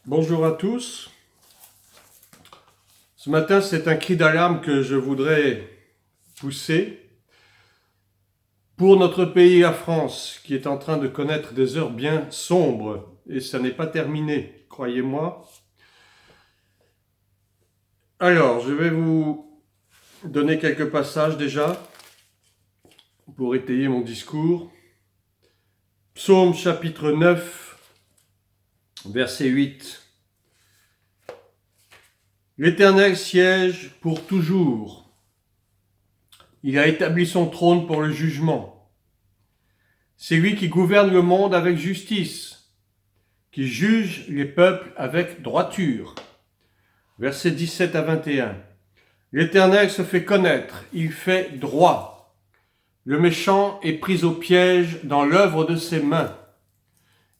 Bonjour à tous. Ce matin, c'est un cri d'alarme que je voudrais pousser pour notre pays, la France, qui est en train de connaître des heures bien sombres. Et ça n'est pas terminé, croyez-moi. Alors, je vais vous donner quelques passages déjà pour étayer mon discours. Psaume chapitre 9, verset 8. L'Éternel siège pour toujours. Il a établi son trône pour le jugement. C'est lui qui gouverne le monde avec justice, qui juge les peuples avec droiture. Versets 17 à 21. L'Éternel se fait connaître, il fait droit. Le méchant est pris au piège dans l'œuvre de ses mains.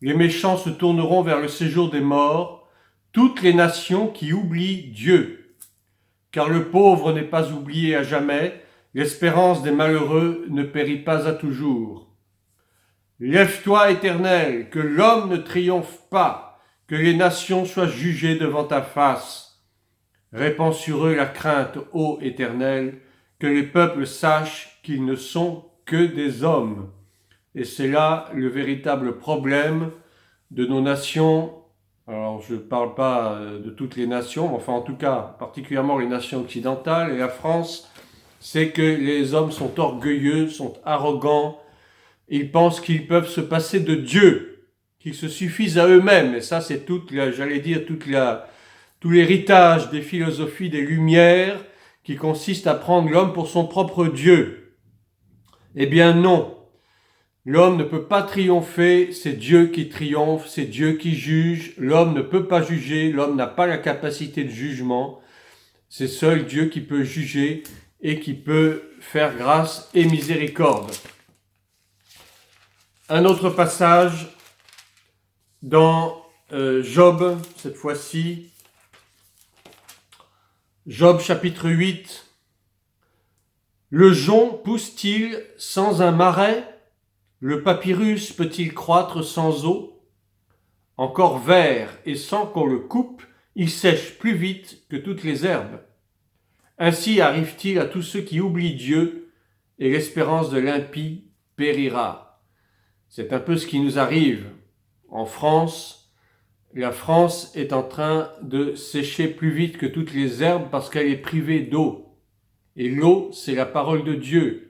Les méchants se tourneront vers le séjour des morts, toutes les nations qui oublient Dieu. Car le pauvre n'est pas oublié à jamais, l'espérance des malheureux ne périt pas à toujours. Lève-toi, Éternel, que l'homme ne triomphe pas, que les nations soient jugées devant ta face. Répands sur eux la crainte, ô Éternel, que les peuples sachent qu'ils ne sont que des hommes. Et c'est là le véritable problème de nos nations. Alors, je ne parle pas de toutes les nations, mais enfin, en tout cas, particulièrement les nations occidentales et la France, c'est que les hommes sont orgueilleux, sont arrogants, ils pensent qu'ils peuvent se passer de Dieu, qu'ils se suffisent à eux-mêmes. Et ça, c'est tout l'héritage des philosophies des Lumières qui consiste à prendre l'homme pour son propre Dieu. Eh bien non. L'homme ne peut pas triompher, c'est Dieu qui triomphe, c'est Dieu qui juge. L'homme ne peut pas juger, l'homme n'a pas la capacité de jugement. C'est seul Dieu qui peut juger et qui peut faire grâce et miséricorde. Un autre passage dans Job, cette fois-ci. Job chapitre 8. Le jonc pousse-t-il sans un marais ? Le papyrus peut-il croître sans eau ? Encore vert et sans qu'on le coupe, il sèche plus vite que toutes les herbes. Ainsi arrive-t-il à tous ceux qui oublient Dieu, et l'espérance de l'impie périra. C'est un peu ce qui nous arrive en France. La France est en train de sécher plus vite que toutes les herbes parce qu'elle est privée d'eau. Et l'eau, c'est la parole de Dieu.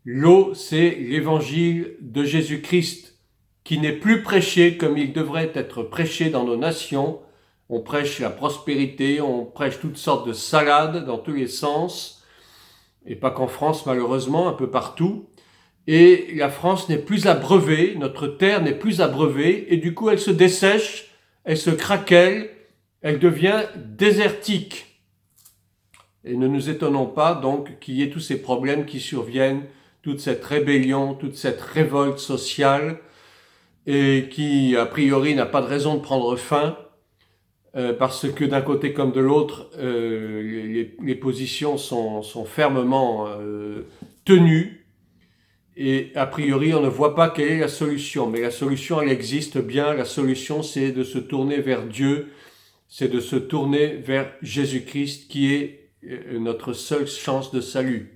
L'eau, c'est l'évangile de Jésus-Christ, qui n'est plus prêché comme il devrait être prêché dans nos nations. On prêche la prospérité, on prêche toutes sortes de salades dans tous les sens, et pas qu'en France malheureusement, un peu partout. Et la France n'est plus abreuvée, notre terre n'est plus abreuvée, et du coup elle se dessèche, elle se craquelle, elle devient désertique. Et ne nous étonnons pas donc qu'il y ait tous ces problèmes qui surviennent, toute cette rébellion, toute cette révolte sociale, et qui, a priori, n'a pas de raison de prendre fin, parce que d'un côté comme de l'autre, les positions sont fermement tenues, et a priori, on ne voit pas quelle est la solution. Mais la solution, elle existe bien. La solution, c'est de se tourner vers Dieu, c'est de se tourner vers Jésus-Christ, qui est notre seule chance de salut.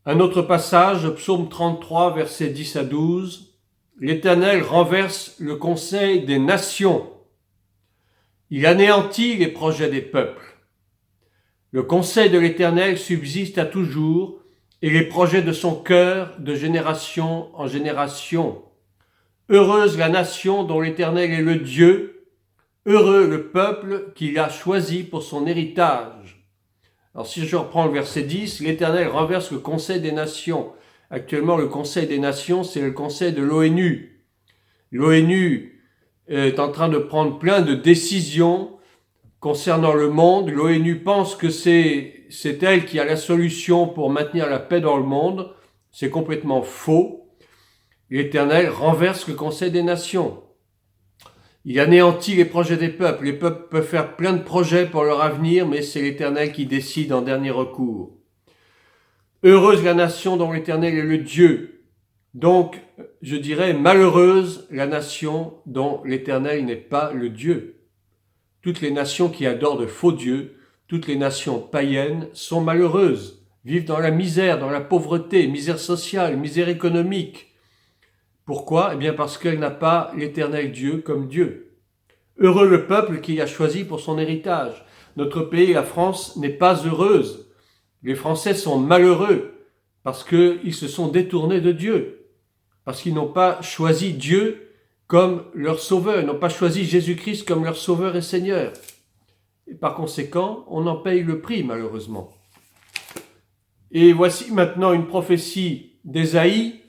Un autre passage, Psaume 33, versets 10 à 12. L'Éternel renverse le conseil des nations. Il anéantit les projets des peuples. Le conseil de l'Éternel subsiste à toujours, et les projets de son cœur de génération en génération. Heureuse la nation dont l'Éternel est le Dieu, heureux le peuple qu'il a choisi pour son héritage. Alors si je reprends le verset 10, l'Éternel renverse le conseil des nations. Actuellement, le conseil des nations, c'est le conseil de l'ONU. L'ONU est en train de prendre plein de décisions concernant le monde. L'ONU pense que c'est elle qui a la solution pour maintenir la paix dans le monde. C'est complètement faux. L'Éternel renverse le conseil des nations. Il anéantit les projets des peuples. Les peuples peuvent faire plein de projets pour leur avenir, mais c'est l'Éternel qui décide en dernier recours. Heureuse la nation dont l'Éternel est le Dieu. Donc, je dirais, malheureuse la nation dont l'Éternel n'est pas le Dieu. Toutes les nations qui adorent de faux dieux, toutes les nations païennes sont malheureuses, vivent dans la misère, dans la pauvreté, misère sociale, misère économique. Pourquoi? Eh bien parce qu'elle n'a pas l'Éternel Dieu comme Dieu. Heureux le peuple qui a choisi pour son héritage. Notre pays, la France, n'est pas heureuse. Les Français sont malheureux parce qu'ils se sont détournés de Dieu, parce qu'ils n'ont pas choisi Dieu comme leur sauveur, ils n'ont pas choisi Jésus-Christ comme leur sauveur et Seigneur. Et par conséquent, on en paye le prix, malheureusement. Et voici maintenant une prophétie d'Ésaïe,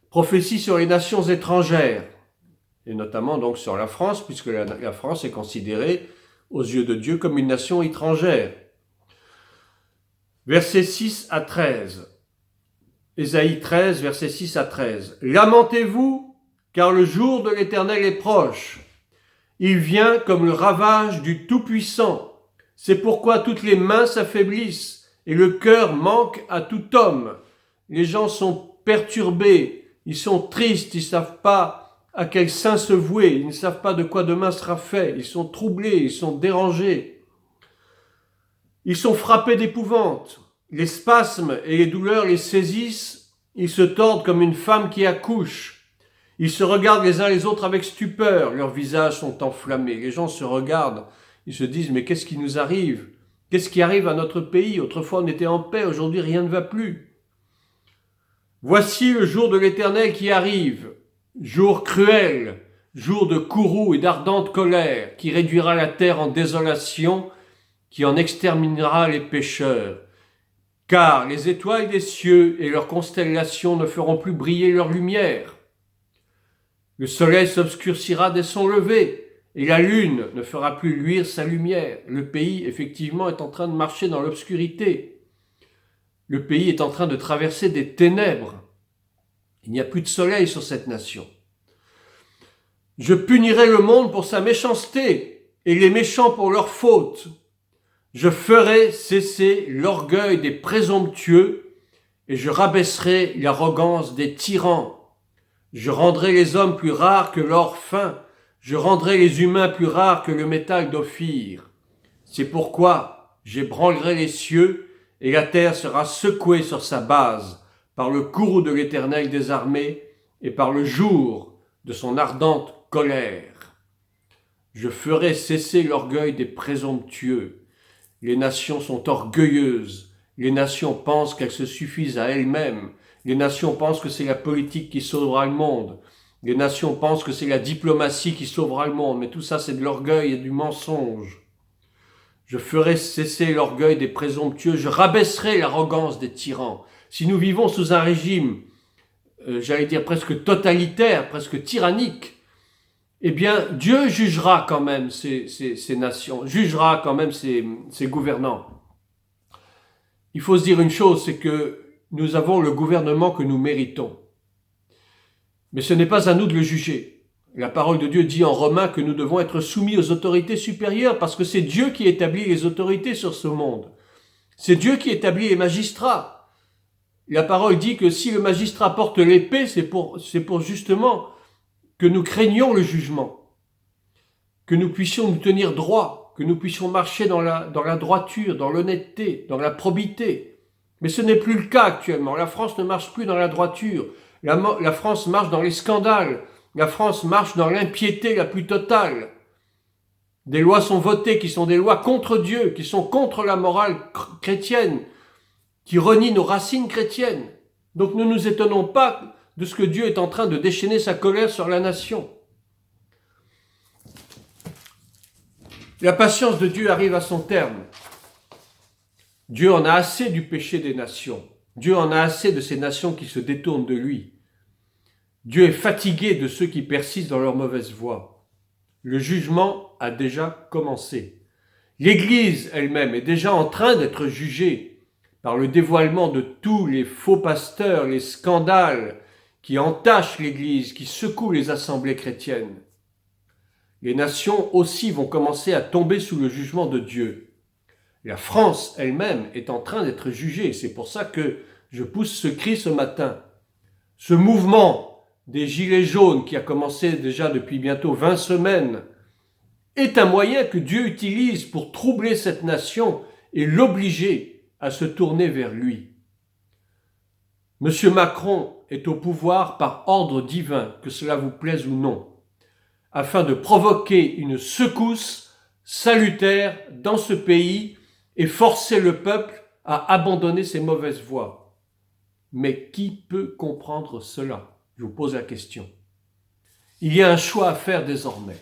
prophétie sur les nations étrangères, et notamment donc sur la France, puisque la France est considérée aux yeux de Dieu comme une nation étrangère. Versets 6 à 13. Ésaïe 13, versets 6 à 13. Lamentez-vous, car le jour de l'Éternel est proche. Il vient comme le ravage du Tout-Puissant. C'est pourquoi toutes les mains s'affaiblissent et le cœur manque à tout homme. Les gens sont perturbés, ils sont tristes, ils ne savent pas à quel saint se vouer, ils ne savent pas de quoi demain sera fait, ils sont troublés, ils sont dérangés. Ils sont frappés d'épouvante. Les spasmes et les douleurs les saisissent. Ils se tordent comme une femme qui accouche. Ils se regardent les uns les autres avec stupeur. Leurs visages sont enflammés. Les gens se regardent. Ils se disent, mais qu'est-ce qui nous arrive? Qu'est-ce qui arrive à notre pays? Autrefois on était en paix, aujourd'hui rien ne va plus. Voici le jour de l'Éternel qui arrive. Jour cruel, jour de courroux et d'ardente colère, qui réduira la terre en désolation, qui en exterminera les pécheurs. Car les étoiles des cieux et leurs constellations ne feront plus briller leur lumière. Le soleil s'obscurcira dès son lever, et la lune ne fera plus luire sa lumière. Le pays, effectivement, est en train de marcher dans l'obscurité. Le pays est en train de traverser des ténèbres. Il n'y a plus de soleil sur cette nation. Je punirai le monde pour sa méchanceté, et les méchants pour leurs fautes. Je ferai cesser l'orgueil des présomptueux et je rabaisserai l'arrogance des tyrans. Je rendrai les hommes plus rares que l'or fin. Je rendrai les humains plus rares que le métal d'Ophir. C'est pourquoi j'ébranlerai les cieux et la terre sera secouée sur sa base par le courroux de l'Éternel des armées et par le jour de son ardente colère. Je ferai cesser l'orgueil des présomptueux. Les nations sont orgueilleuses. Les nations pensent qu'elles se suffisent à elles-mêmes. Les nations pensent que c'est la politique qui sauvera le monde. Les nations pensent que c'est la diplomatie qui sauvera le monde. Mais tout ça, c'est de l'orgueil et du mensonge. Je ferai cesser l'orgueil des présomptueux. Je rabaisserai l'arrogance des tyrans. Si nous vivons sous un régime, j'allais dire presque totalitaire, presque tyrannique, eh bien, Dieu jugera quand même ces nations, jugera quand même ces gouvernants. Il faut se dire une chose, c'est que nous avons le gouvernement que nous méritons. Mais ce n'est pas à nous de le juger. La parole de Dieu dit en Romains que nous devons être soumis aux autorités supérieures parce que c'est Dieu qui établit les autorités sur ce monde. C'est Dieu qui établit les magistrats. La parole dit que si le magistrat porte l'épée, c'est pour justement que nous craignions le jugement, que nous puissions nous tenir droit, que nous puissions marcher dans la droiture, dans l'honnêteté, dans la probité. Mais ce n'est plus le cas actuellement. La France ne marche plus dans la droiture. La France marche dans les scandales. La France marche dans l'impiété la plus totale. Des lois sont votées qui sont des lois contre Dieu, qui sont contre la morale chrétienne, qui renient nos racines chrétiennes. Donc ne nous étonnons pas de ce que Dieu est en train de déchaîner sa colère sur la nation. La patience de Dieu arrive à son terme. Dieu en a assez du péché des nations. Dieu en a assez de ces nations qui se détournent de lui. Dieu est fatigué de ceux qui persistent dans leur mauvaise voie. Le jugement a déjà commencé. L'Église elle-même est déjà en train d'être jugée par le dévoilement de tous les faux pasteurs, les scandales qui entachent l'Église, qui secouent les assemblées chrétiennes. Les nations aussi vont commencer à tomber sous le jugement de Dieu. La France elle-même est en train d'être jugée. C'est pour ça que je pousse ce cri ce matin. Ce mouvement des Gilets jaunes qui a commencé déjà depuis bientôt 20 semaines est un moyen que Dieu utilise pour troubler cette nation et l'obliger à se tourner vers lui. Monsieur Macron est au pouvoir par ordre divin, que cela vous plaise ou non, afin de provoquer une secousse salutaire dans ce pays et forcer le peuple à abandonner ses mauvaises voies. Mais qui peut comprendre cela? Je vous pose la question. Il y a un choix à faire désormais.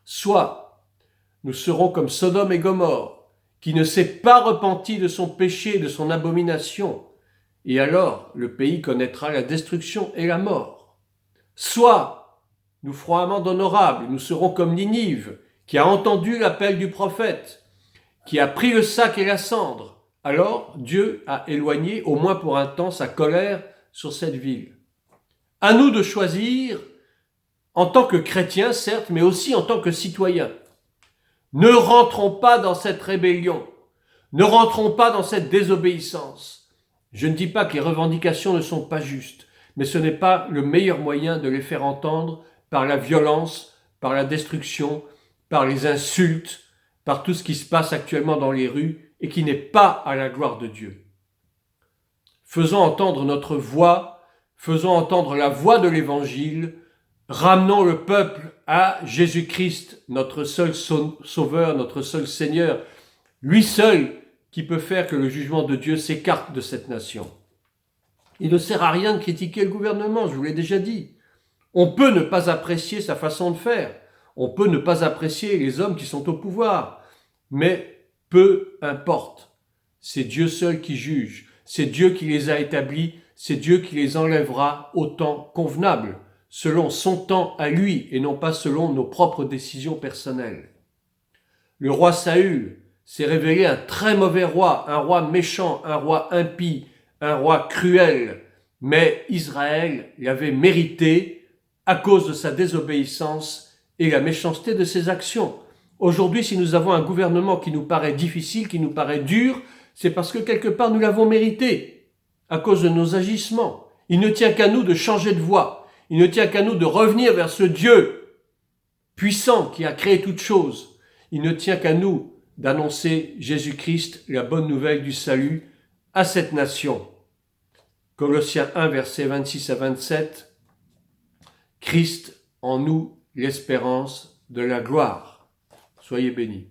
Soit nous serons comme Sodome et Gomorrhe, qui ne s'est pas repenti de son péché et de son abomination, et alors le pays connaîtra la destruction et la mort. Soit nous ferons amende honorable, nous serons comme Ninive, qui a entendu l'appel du prophète, qui a pris le sac et la cendre. Alors Dieu a éloigné, au moins pour un temps, sa colère sur cette ville. À nous de choisir, en tant que chrétiens, certes, mais aussi en tant que citoyens. Ne rentrons pas dans cette rébellion, ne rentrons pas dans cette désobéissance. Je ne dis pas que les revendications ne sont pas justes, mais ce n'est pas le meilleur moyen de les faire entendre par la violence, par la destruction, par les insultes, par tout ce qui se passe actuellement dans les rues et qui n'est pas à la gloire de Dieu. Faisons entendre notre voix, faisons entendre la voix de l'Évangile, ramenons le peuple à Jésus-Christ, notre seul Sauveur, notre seul Seigneur, lui seul qui peut faire que le jugement de Dieu s'écarte de cette nation. Il ne sert à rien de critiquer le gouvernement, je vous l'ai déjà dit. On peut ne pas apprécier sa façon de faire, on peut ne pas apprécier les hommes qui sont au pouvoir, mais peu importe. C'est Dieu seul qui juge, c'est Dieu qui les a établis, c'est Dieu qui les enlèvera au temps convenable, selon son temps à lui et non pas selon nos propres décisions personnelles. Le roi Saül s'est révélé un très mauvais roi, un roi méchant, un roi impie, un roi cruel, mais Israël l'avait mérité à cause de sa désobéissance et la méchanceté de ses actions. Aujourd'hui, si nous avons un gouvernement qui nous paraît difficile, qui nous paraît dur, c'est parce que quelque part nous l'avons mérité, à cause de nos agissements. Il ne tient qu'à nous de changer de voie. Il ne tient qu'à nous de revenir vers ce Dieu puissant qui a créé toutes choses. Il ne tient qu'à nous d'annoncer Jésus-Christ, la bonne nouvelle du salut, à cette nation. Colossiens 1, versets 26 à 27. Christ en nous, l'espérance de la gloire. Soyez bénis.